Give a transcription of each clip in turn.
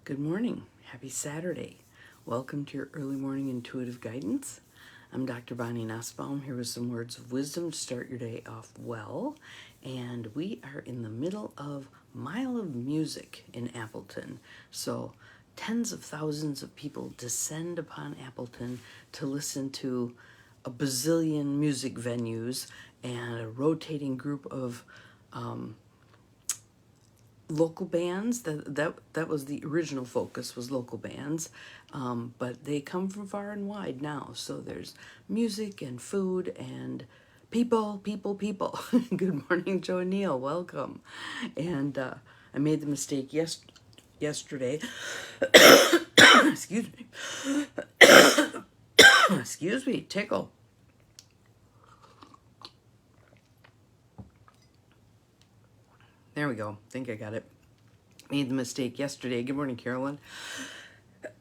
Good morning. Happy Saturday. Welcome to your early morning intuitive guidance. I'm Dr. Bonnie Nussbaum here with some words of wisdom to start your day off well. And we are in the middle of Mile of Music in Appleton. So tens of thousands of people descend upon Appleton to listen to a bazillion music venues and a rotating group of local bands. That was the original focus, was local bands, but they come from far and wide now, so there's music and food and people. Good morning, Joe and Neil, welcome. And I made the mistake yesterday excuse me excuse me, tickle. There we go. Think I got it. Made the mistake yesterday. Good morning, Carolyn.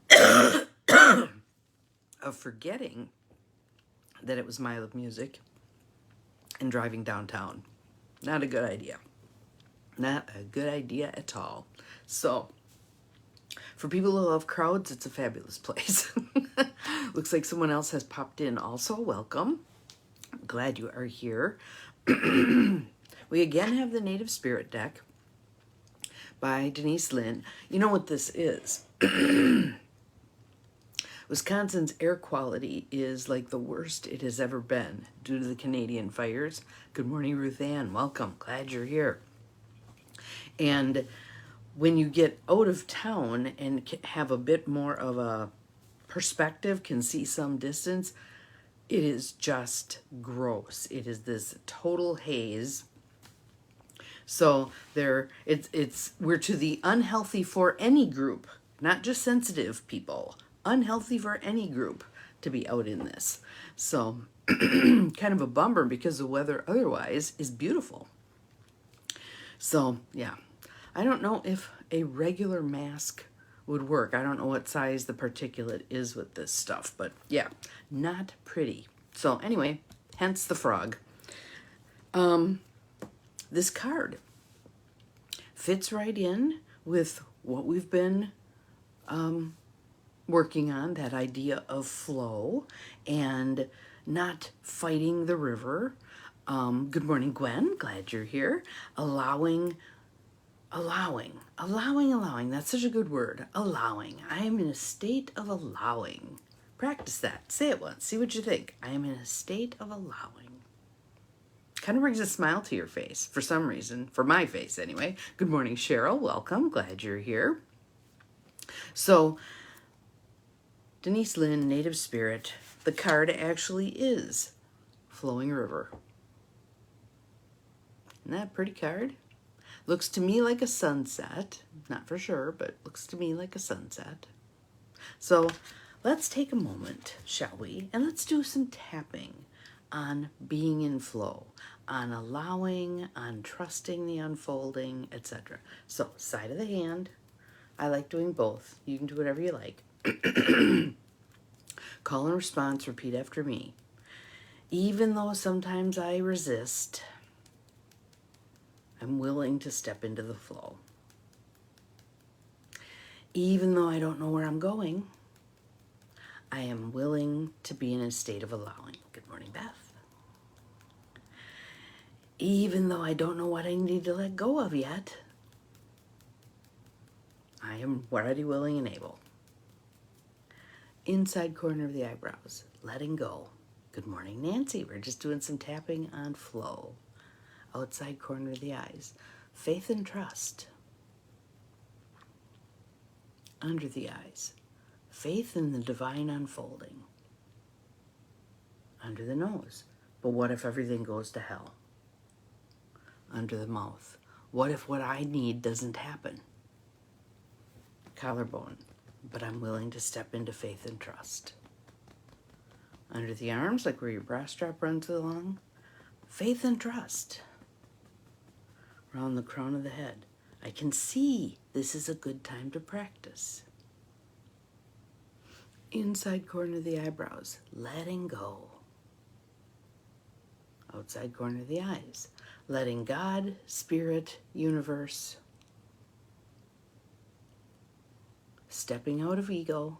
Of forgetting that it was Mile of Music and driving downtown. Not a good idea. Not a good idea at all. So, for people who love crowds, it's a fabulous place. Looks like someone else has popped in also. Welcome. I'm glad you are here. We again have the Native Spirit deck by Denise Lynn. You know what this is? Wisconsin's air quality is like the worst it has ever been due to the Canadian fires. Good morning, Ruth Ann. Welcome. Glad you're here. And when you get out of town and have a bit more of a perspective, can see some distance, it is just gross. It is this total haze. So we're to the unhealthy for any group, not just sensitive people, unhealthy for any group to be out in this. So kind of a bummer because the weather otherwise is beautiful. So yeah, I don't know if a regular mask would work. I don't know what size the particulate is with this stuff, but yeah, not pretty. So anyway, hence the frog. This card fits right in with what we've been working on, that idea of flow and not fighting the river. Good morning, Gwen. Glad you're here. Allowing. That's such a good word. Allowing. I am in a state of allowing. Practice that. Say it once. See what you think. I am in a state of allowing. Kind of brings a smile to your face for some reason, for my face anyway. Good morning, Cheryl. Welcome. Glad you're here. So, Denise Lynn, Native Spirit, the card actually is Flowing River. Isn't that a pretty card? Looks to me like a sunset. Not for sure, but looks to me like a sunset. So, let's take a moment, shall we? And let's do some tapping on being in flow, on allowing, on trusting the unfolding, etc. So, side of the hand. I like doing both. You can do whatever you like. Call and response, repeat after me. Even though sometimes I resist, I'm willing to step into the flow. Even though I don't know where I'm going, I am willing to be in a state of allowing. Good morning, Beth. Even though I don't know what I need to let go of yet, I am already willing and able. Inside corner of the eyebrows, letting go. Good morning, Nancy. We're just doing some tapping on flow. Outside corner of the eyes, faith and trust. Under the eyes, faith in the divine unfolding. Under the nose, but what if everything goes to hell? Under the mouth, what if what I need doesn't happen? Collarbone, but I'm willing to step into faith and trust. Under the arms, like where your bra strap runs along, faith and trust. Around the crown of the head, I can see this is a good time to practice. Inside corner of the eyebrows, letting go. Outside corner of the eyes, letting God, Spirit, Universe, stepping out of ego.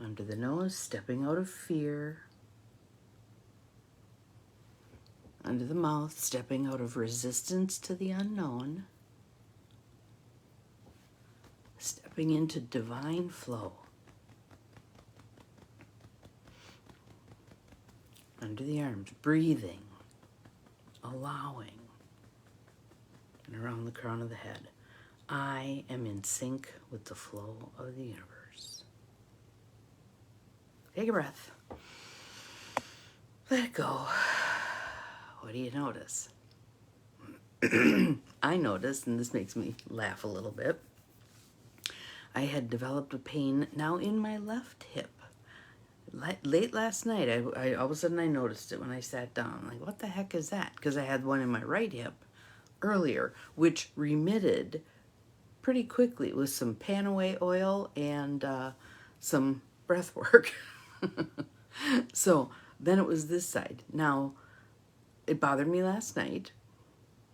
Under the nose, stepping out of fear. Under the mouth, stepping out of resistance to the unknown. Stepping into divine flow. Under the arms, breathing, allowing. And around the crown of the head, I am in sync with the flow of the universe. Take a breath. Let it go. What do you notice? I noticed, and this makes me laugh a little bit, I had developed a pain now in my left hip. Late last night, I all of a sudden I noticed it when I sat down. I'm like, what the heck is that? Because I had one in my right hip earlier, which remitted pretty quickly with some Panaway oil and some breath work. So then it was this side. Now, it bothered me last night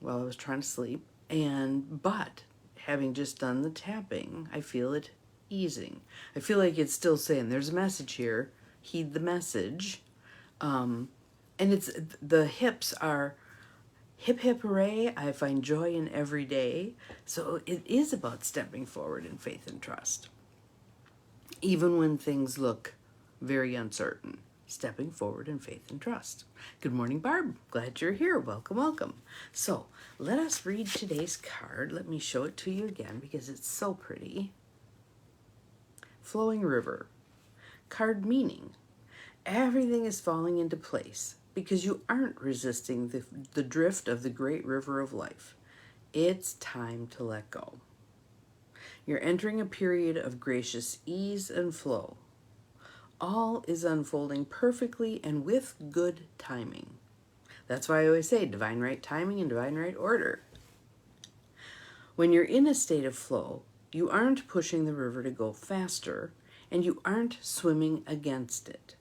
while I was trying to sleep, but having just done the tapping, I feel it easing. I feel like it's still saying, there's a message here, heed the message. And it's, the hips are hip, hip, hooray, I find joy in every day. So it is about stepping forward in faith and trust. Even when things look very uncertain, stepping forward in faith and trust. Good morning, Barb. Glad you're here. Welcome, welcome. So let us read today's card. Let me show it to you again because it's so pretty. Flowing river. Card meaning, everything is falling into place because you aren't resisting the drift of the great river of life. It's time to let go. You're entering a period of gracious ease and flow. All is unfolding perfectly and with good timing. That's why I always say divine right timing and divine right order. When you're in a state of flow, you aren't pushing the river to go faster, and you aren't swimming against it.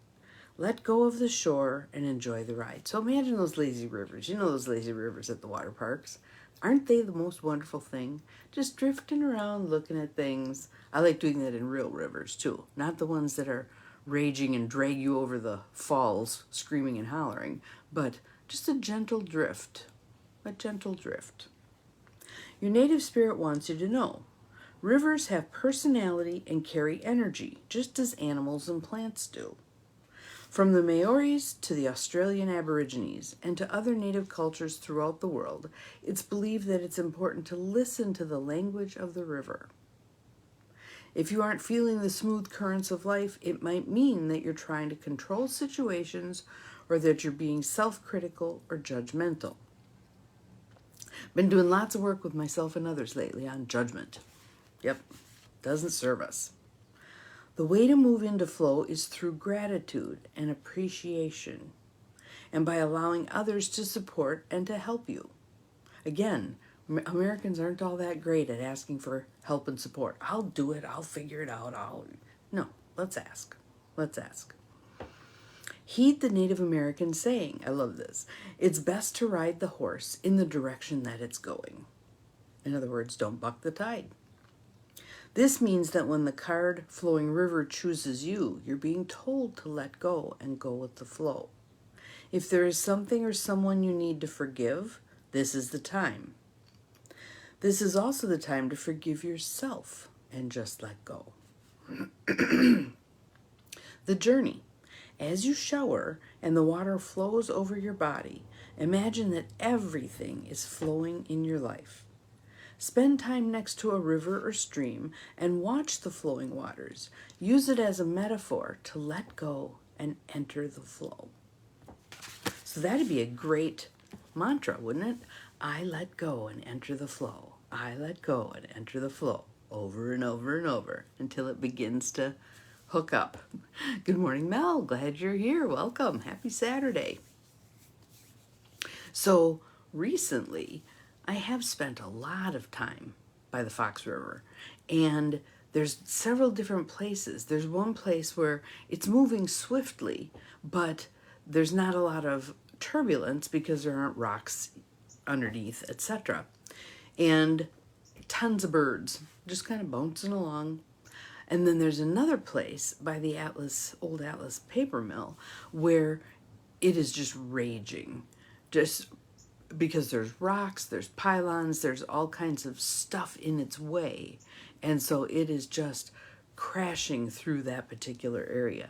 Let go of the shore and enjoy the ride. So imagine those lazy rivers. You know those lazy rivers at the water parks? Aren't they the most wonderful thing? Just drifting around, looking at things. I like doing that in real rivers too, not the ones that are raging and drag you over the falls, screaming and hollering, but just a gentle drift, a gentle drift. Your native spirit wants you to know, rivers have personality and carry energy, just as animals and plants do. From the Maoris to the Australian Aborigines and to other native cultures throughout the world, it's believed that it's important to listen to the language of the river. If you aren't feeling the smooth currents of life, it might mean that you're trying to control situations or that you're being self-critical or judgmental. Been doing lots of work with myself and others lately on judgment. Yep, doesn't serve us. The way to move into flow is through gratitude and appreciation, and by allowing others to support and to help you. Again, Americans aren't all that great at asking for help and support. I'll do it. I'll figure it out. No, let's ask. Let's ask. Heed the Native American saying. I love this. It's best to ride the horse in the direction that it's going. In other words, don't buck the tide. This means that when the card Flowing River chooses you, you're being told to let go and go with the flow. If there is something or someone you need to forgive, this is the time. This is also the time to forgive yourself and just let go. The journey. As you shower and the water flows over your body, imagine that everything is flowing in your life. Spend time next to a river or stream and watch the flowing waters. Use it as a metaphor to let go and enter the flow. So that'd be a great mantra, wouldn't it? I let go and enter the flow. I let go and enter the flow over and over and over until it begins to hook up. Good morning, Mel. Glad you're here. Welcome. Happy Saturday. So recently, I have spent a lot of time by the Fox River, and there's several different places. There's one place where it's moving swiftly, but there's not a lot of turbulence because there aren't rocks underneath, etc. And tons of birds just kind of bouncing along. And then there's another place by the old Atlas paper mill where it is just raging, just because there's rocks, there's pylons, there's all kinds of stuff in its way. And so it is just crashing through that particular area.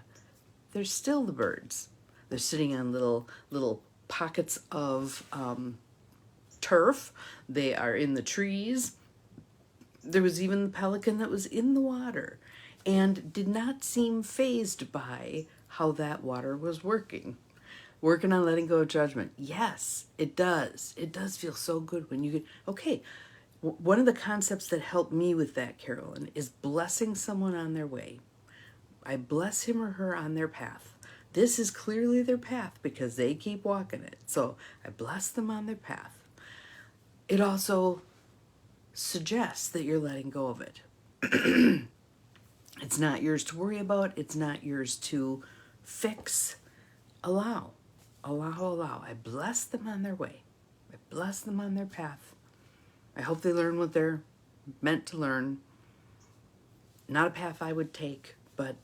There's still the birds. They're sitting on little pockets of turf. They are in the trees. There was even the pelican that was in the water and did not seem fazed by how that water was working. Working on letting go of judgment. Yes, it does. It does feel so good when you get, okay, one of the concepts that helped me with that, Carolyn, is blessing someone on their way. I bless him or her on their path. This is clearly their path because they keep walking it. So I bless them on their path. It also suggests that you're letting go of it. It's not yours to worry about. It's not yours to fix. Allow. I bless them on their way. I bless them on their path. I hope they learn what they're meant to learn. Not a path I would take, but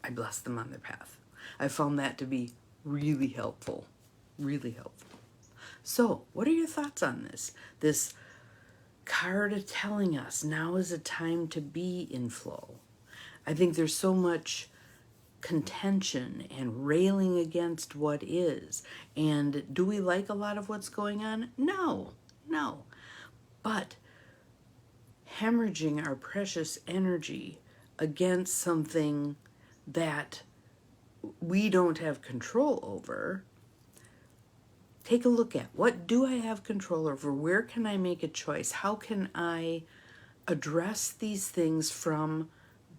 I bless them on their path. I found that to be really helpful. Really helpful. So, what are your thoughts on this? This card telling us now is a time to be in flow. I think there's so much contention and railing against what is. And do we like a lot of what's going on? No. But hemorrhaging our precious energy against something that we don't have control over, take a look at, what do I have control over? Where can I make a choice? How can I address these things from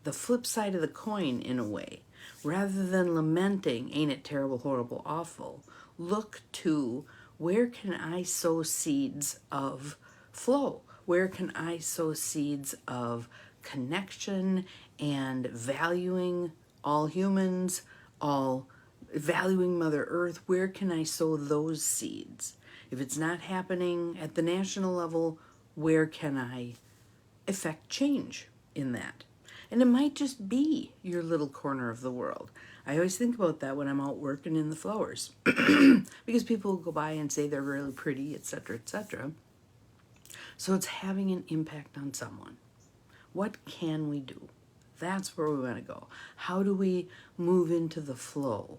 the flip side of the coin in a way? Rather than lamenting, ain't it terrible, horrible, awful, look to where can I sow seeds of flow? Where can I sow seeds of connection and valuing all humans, all valuing Mother Earth? Where can I sow those seeds? If it's not happening at the national level, where can I effect change in that? And it might just be your little corner of the world. I always think about that when I'm out working in the flowers. Because people will go by and say they're really pretty, etc., etc. So it's having an impact on someone. What can we do? That's where we want to go. How do we move into the flow?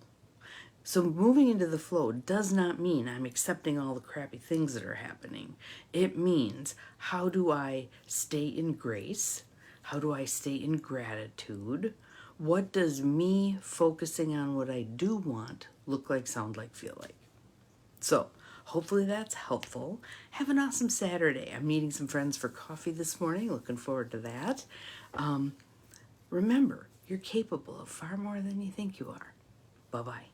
So moving into the flow does not mean I'm accepting all the crappy things that are happening. It means, how do I stay in grace? How do I stay in gratitude? What does me focusing on what I do want look like, sound like, feel like? So hopefully that's helpful. Have an awesome Saturday. I'm meeting some friends for coffee this morning. Looking forward to that. Remember, you're capable of far more than you think you are. Bye-bye.